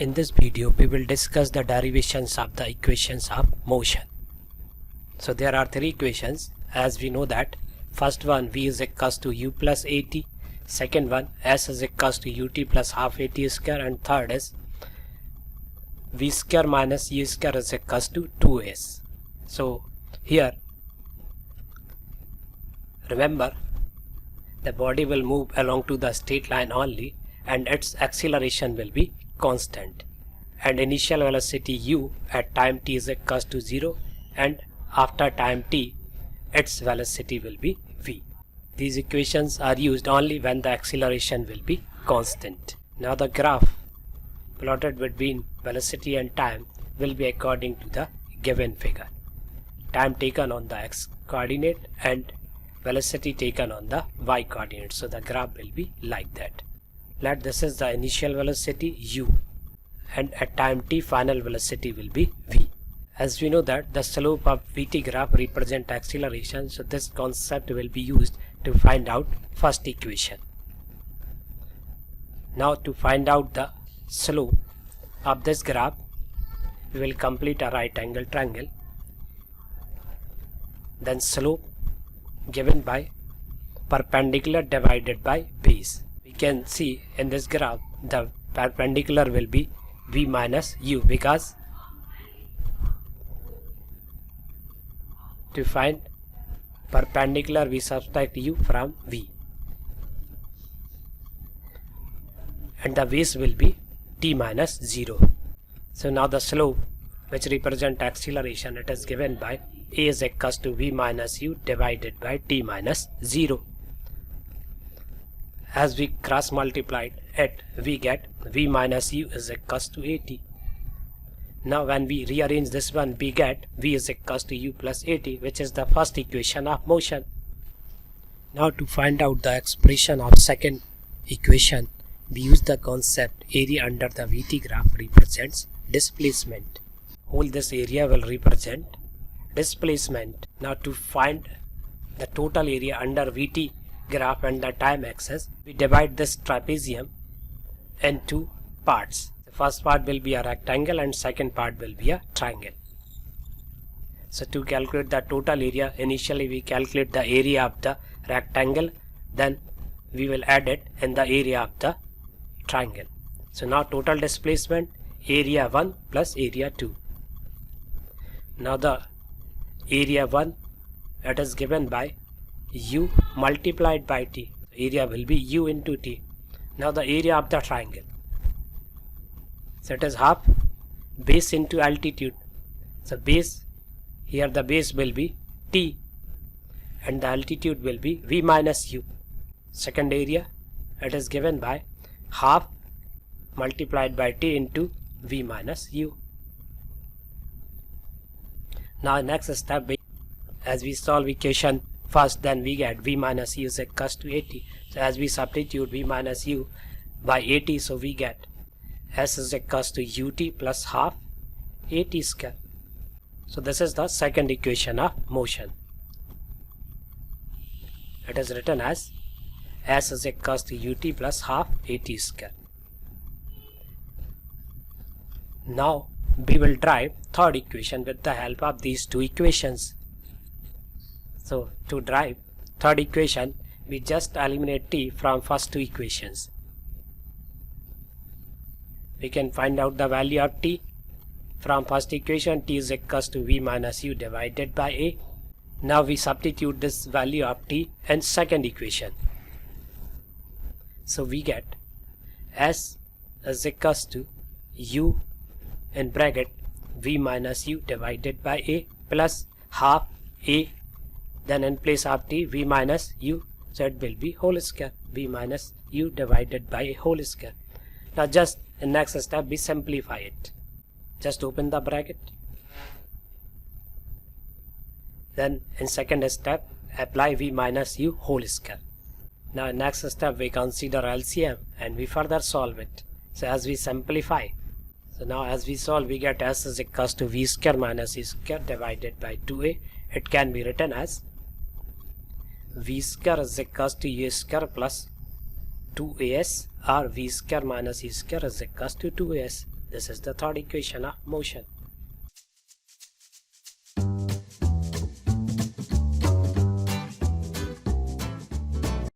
In this video, we will discuss the derivations of the equations of motion. So there are three equations, as we know that. First one, v is equals to u plus at. Second one, s is equals to ut plus half at square. And third is v square minus u square is equals to 2s. So here, remember, the body will move along to the straight line only, and its acceleration will be constant, and initial velocity u at time t is equals to 0, and after time t its velocity will be v. These equations are used only when the acceleration will be constant. Now the graph plotted between velocity and time will be according to the given figure. Time taken on the x coordinate and velocity taken on the y coordinate. So the graph will be like that. Let this is the initial velocity u, and at time t final velocity will be v. As we know that the slope of vt graph represent acceleration, so this concept will be used to find out first equation. Now to find out the slope of this graph, we will complete a right angle triangle. Then slope given by perpendicular divided by base. We can see in this graph the perpendicular will be v minus u, because to find perpendicular we subtract u from v, and the base will be t minus 0. So now the slope which represent acceleration, it is given by a is equals to v minus u divided by t minus 0. As we cross multiplied it, we get v minus u is equals to at. Now when we rearrange this one, we get v is equals to u plus at, which is the first equation of motion. Now to find out the expression of second equation, we use the concept area under the vt graph represents displacement. All this area will represent displacement. Now to find the total area under vt graph and the time axis, we divide this trapezium into parts. The first part will be a rectangle and second part will be a triangle. So to calculate the total area, initially we calculate the area of the rectangle, then we will add it in the area of the triangle. So now total displacement, area 1 plus area 2. Now the area 1, it is given by u multiplied by t. Area will be u into t. Now the area of the triangle, so it is half base into altitude. So base, here the base will be t and the altitude will be v minus u. Second area, it is given by half multiplied by t into v minus u. Now next step, as we solve equation first, then we get v minus u is equals to at. So as we substitute v minus u by at, so we get s is equals to ut plus half at square. So this is the second equation of motion. It is written as s is equals to ut plus half at square. Now we will derive third equation with the help of these two equations. So to derive third equation, we just eliminate t from first two equations. We can find out the value of t from first equation. T is equals to v minus u divided by a. Now we substitute this value of t in second equation. So we get s is equals to u in bracket v minus u divided by a plus half a, then in place of t v minus u, so it will be whole square, v minus u divided by a whole square. Now just in next step we simplify it. Just open the bracket, then in second step apply v minus u whole square. Now in next step we consider LCM and we further solve it. So as we simplify, so now as we solve, we get s is equals to v square minus e square divided by 2a. It can be written as v square is equals to a square plus 2as, or v square minus e square is equals to 2as. This is the third equation of motion.